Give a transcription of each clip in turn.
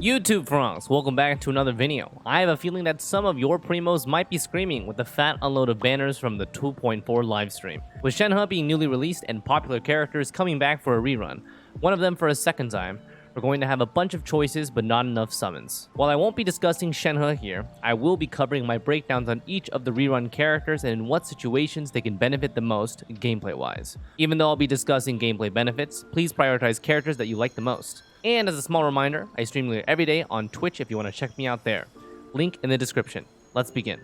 YouTube Francs, welcome back to another video. I have a feeling that some of your primos might be screaming with the fat unload of banners from the 2.4 livestream. With Shenhe being newly released and popular characters coming back for a rerun, one of them for a second time, we're going to have a bunch of choices but not enough summons. While I won't be discussing Shenhe here, I will be covering my breakdowns on each of the rerun characters and in what situations they can benefit the most gameplay wise. Even though I'll be discussing gameplay benefits, please prioritize characters that you like the most. And as a small reminder, I stream nearly every day on Twitch if you want to check me out there. Link in the description. Let's begin.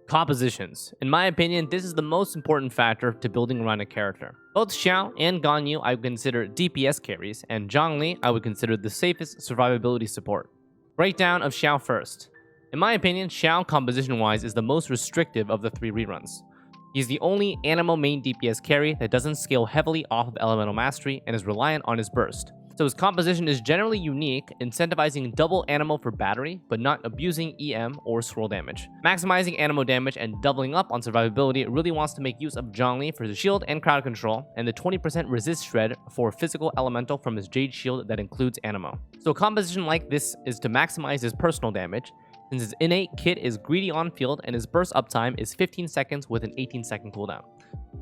Compositions. In my opinion, this is the most important factor to building around a character. Both Xiao and Ganyu I would consider DPS carries, and Zhongli I would consider the safest survivability support. Breakdown of Xiao first. In my opinion, Xiao composition-wise is the most restrictive of the three reruns. He's the only Anemo main DPS carry that doesn't scale heavily off of Elemental Mastery and is reliant on his burst. So his composition is generally unique, incentivizing double Anemo for battery, but not abusing EM or swirl damage. Maximizing Anemo damage and doubling up on survivability really wants to make use of Zhongli for the shield and crowd control, and the 20% resist shred for physical elemental from his Jade shield that includes Anemo. So a composition like this is to maximize his personal damage, since his innate kit is greedy on field and his burst uptime is 15 seconds with an 18-second cooldown.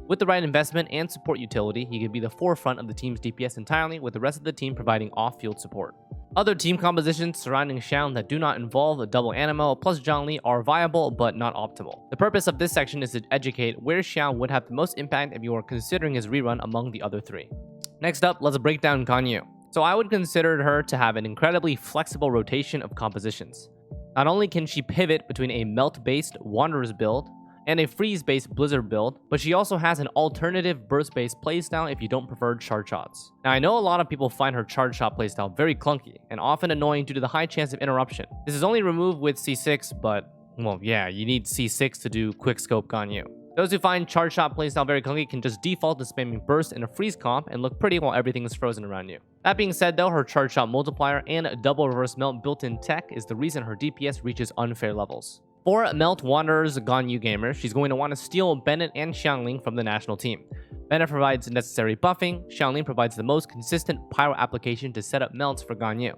With the right investment and support utility, he can be the forefront of the team's DPS entirely, with the rest of the team providing off-field support. Other team compositions surrounding Xiao that do not involve a double Anemo plus Zhongli are viable but not optimal. The purpose of this section is to educate where Xiao would have the most impact if you are considering his rerun among the other three. Next up, let's break down Ganyu. So I would consider her to have an incredibly flexible rotation of compositions. Not only can she pivot between a melt-based Wanderer's build and a freeze-based Blizzard build, but she also has an alternative burst-based playstyle if you don't prefer charge shots. Now, I know a lot of people find her charge shot playstyle very clunky and often annoying due to the high chance of interruption. This is only removed with C6, but, well, yeah, you need C6 to do quickscope Ganyu. Those who find charge shot playstyle very clunky can just default to spamming burst in a freeze comp and look pretty while everything is frozen around you. That being said though, her charge shot multiplier and double reverse melt built-in tech is the reason her DPS reaches unfair levels. For Melt Wanderer's Ganyu gamer, she's going to want to steal Bennett and Xiangling from the national team. Bennett provides necessary buffing, Xiangling provides the most consistent pyro application to set up melts for Ganyu,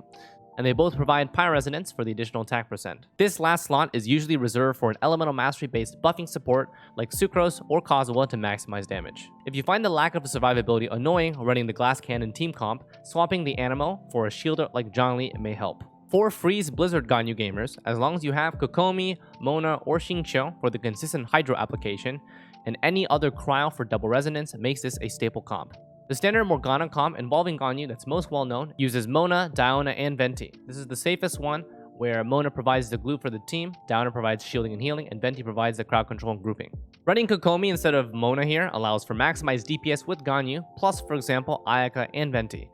and they both provide pyro resonance for the additional attack percent. This last slot is usually reserved for an elemental mastery based buffing support like Sucrose or Kazuha to maximize damage. If you find the lack of survivability annoying running the glass cannon team comp, swapping the Anemo for a shielder like Zhongli may help. For Freeze Blizzard Ganyu gamers, as long as you have Kokomi, Mona, or Xingqiu for the consistent Hydro application, and any other cryo for double resonance makes this a staple comp. The standard Morgana comp involving Ganyu that's most well known uses Mona, Diona, and Venti. This is the safest one, where Mona provides the glue for the team, Diona provides shielding and healing, and Venti provides the crowd control and grouping. Running Kokomi instead of Mona here allows for maximized DPS with Ganyu, plus for example Ayaka and Venti.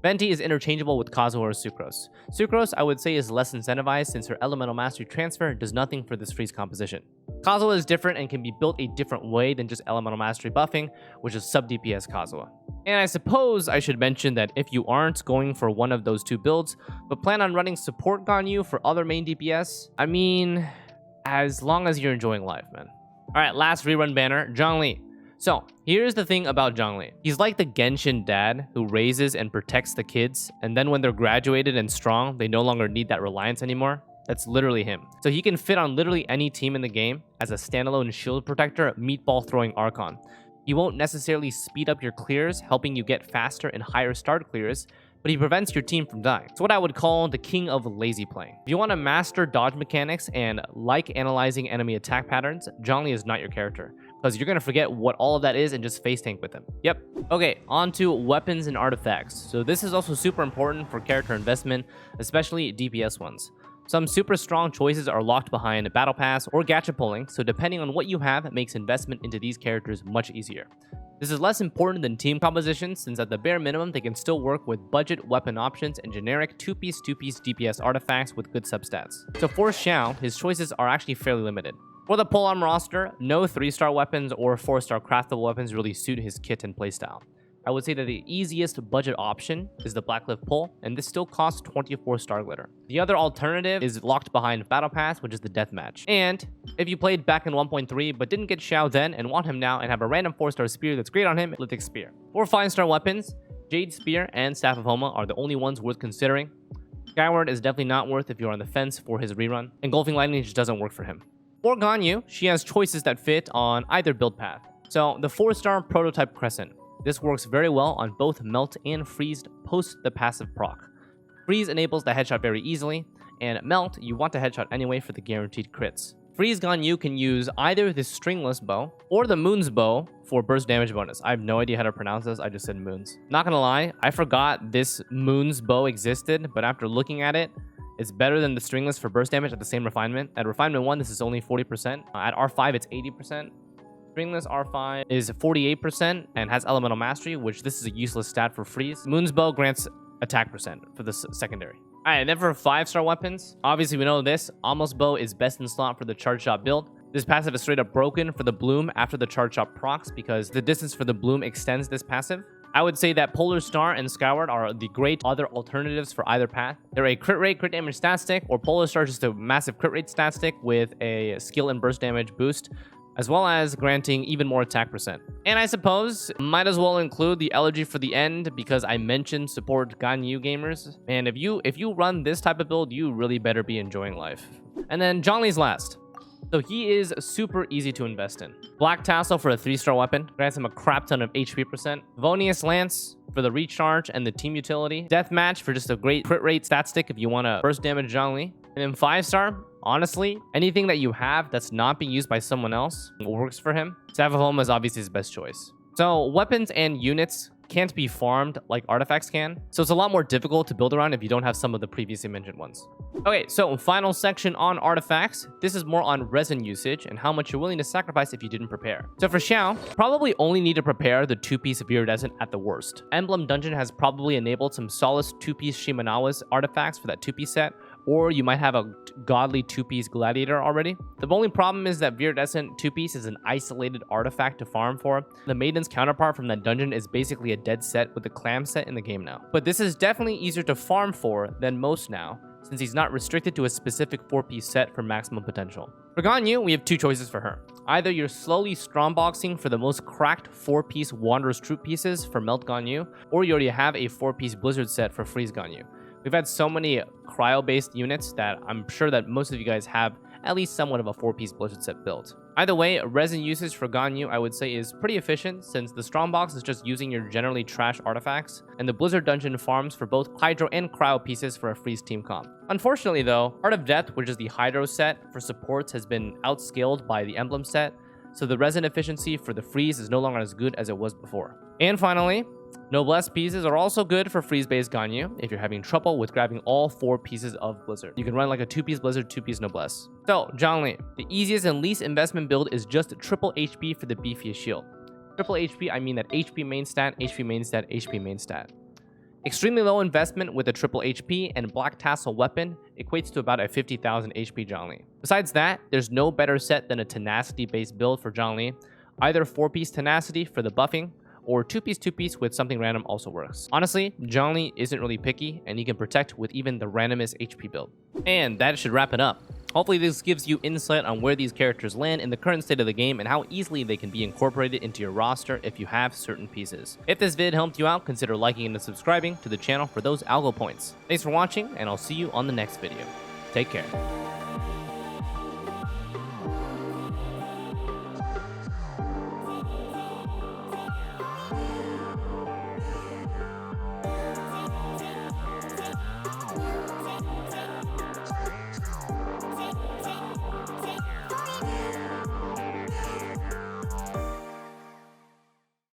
Venti is interchangeable with Kazuha or Sucrose. Sucrose, I would say, is less incentivized since her Elemental Mastery transfer does nothing for this freeze composition. Kazuha is different and can be built a different way than just Elemental Mastery buffing, which is sub-DPS Kazuha. And I suppose I should mention that if you aren't going for one of those two builds, but plan on running support Ganyu for other main DPS, I mean, as long as you're enjoying life, man. Alright, last rerun banner, Zhongli. So, here's the thing about Zhongli. He's like the Genshin dad who raises and protects the kids, and then when they're graduated and strong, they no longer need that reliance anymore. That's literally him. So he can fit on literally any team in the game as a standalone shield protector, meatball throwing Archon. He won't necessarily speed up your clears, helping you get faster and higher start clears, but he prevents your team from dying. It's what I would call the king of lazy playing. If you want to master dodge mechanics and like analyzing enemy attack patterns, Zhongli is not your character, because you're going to forget what all of that is and just face tank with him. Yep. Okay, on to weapons and artifacts. So this is also super important for character investment, especially DPS ones. Some super strong choices are locked behind a battle pass or gacha pulling, so depending on what you have, it makes investment into these characters much easier. This is less important than team compositions, since at the bare minimum they can still work with budget weapon options and generic 2-piece DPS artifacts with good substats. So for Xiao, his choices are actually fairly limited. For the polearm roster, no 3-star weapons or 4-star craftable weapons really suit his kit and playstyle. I would say that the easiest budget option is the Blackcliff Pole, and this still costs 24 star glitter. The other alternative is locked behind Battle Pass, which is the Deathmatch. And if you played back in 1.3 but didn't get Xiao then and want him now and have a random 4-star spear that's great on him, Lithic Spear. For 5-star weapons, Jade Spear and Staff of Homa are the only ones worth considering. Skyward is definitely not worth if you're on the fence for his rerun. Engulfing Lightning just doesn't work for him. For Ganyu, she has choices that fit on either build path. So the 4-star Prototype Crescent. This works very well on both Melt and Freeze post the passive proc. Freeze enables the headshot very easily, and Melt you want the headshot anyway for the guaranteed crits. Freeze Ganyu can use either the Stringless Bow or the Moon's Bow for burst damage bonus. I have no idea how to pronounce this, I just said Moons. Not gonna lie, I forgot this Moon's Bow existed, but after looking at it, it's better than the Stringless for burst damage at the same refinement. At refinement 1, this is only 40%. At R5, it's 80%. Stringless R5 is 48% and has Elemental Mastery, which this is a useless stat for Freeze. Moon's Bow grants attack percent for the secondary. Alright, and then for 5-star weapons, obviously we know this. Almost Bow is best in slot for the Charge Shot build. This passive is straight up broken for the Bloom after the Charge Shot procs because the distance for the Bloom extends this passive. I would say that Polar Star and Skyward are the great other alternatives for either path. They're a crit rate, crit damage stat stick, or Polar Star is just a massive crit rate stat stick with a skill and burst damage boost, as well as granting even more attack percent. And I suppose might as well include the Elegy for the end because I mentioned support Ganyu gamers. And if you run this type of build, you really better be enjoying life. And then Zhongli's last. So he is super easy to invest in. Black Tassel for a 3-star weapon, grants him a crap ton of HP percent. Vonius Lance for the recharge and the team utility. Deathmatch for just a great crit rate stat stick if you want to burst damage Zhongli. And then 5-star, honestly, anything that you have that's not being used by someone else works for him. Staff of Homa is obviously his best choice. So weapons and units can't be farmed like artifacts can, so it's a lot more difficult to build around if you don't have some of the previously mentioned ones. Okay, so final section on artifacts. This is more on resin usage and how much you're willing to sacrifice if you didn't prepare. So for Xiao, probably only need to prepare the 2-piece Viridescent at the worst. Emblem Dungeon has probably enabled some Solace 2-piece Shimanawa's artifacts for that 2-piece set, or you might have a godly 2-piece Gladiator already. The only problem is that Viridescent 2-piece is an isolated artifact to farm for. The Maiden's counterpart from that dungeon is basically a dead set with the Clam set in the game now. But this is definitely easier to farm for than most now, since he's not restricted to a specific 4-piece set for maximum potential. For Ganyu, we have 2 choices for her. Either you're slowly strongboxing for the most cracked 4-piece Wanderer's Troop pieces for Melt Ganyu, or you already have a 4-piece Blizzard set for Freeze Ganyu. We've had so many cryo-based units that I'm sure that most of you guys have at least somewhat of a 4-piece Blizzard set built. Either way, resin usage for Ganyu I would say is pretty efficient since the Strongbox is just using your generally trash artifacts, and the Blizzard Dungeon farms for both Hydro and Cryo pieces for a Freeze team comp. Unfortunately though, Heart of Death, which is the Hydro set for supports, has been outscaled by the Emblem set, so the resin efficiency for the Freeze is no longer as good as it was before. And finally, Noblesse pieces are also good for freeze-based Ganyu if you're having trouble with grabbing all 4 pieces of Blizzard. You can run like a 2-piece Blizzard, 2-piece Noblesse. So, Zhongli, the easiest and least investment build is just triple HP for the beefiest shield. Triple HP, I mean that HP main stat, HP main stat, HP main stat. Extremely low investment with a triple HP and Black Tassel weapon equates to about a 50,000 HP Zhongli. Besides that, there's no better set than a Tenacity-based build for Zhongli. Either 4-piece Tenacity for the buffing, or 2-piece with something random also works. Honestly, Zhongli isn't really picky, and you can protect with even the randomest HP build. And that should wrap it up. Hopefully this gives you insight on where these characters land in the current state of the game and how easily they can be incorporated into your roster if you have certain pieces. If this vid helped you out, consider liking and subscribing to the channel for those algo points. Thanks for watching, and I'll see you on the next video. Take care.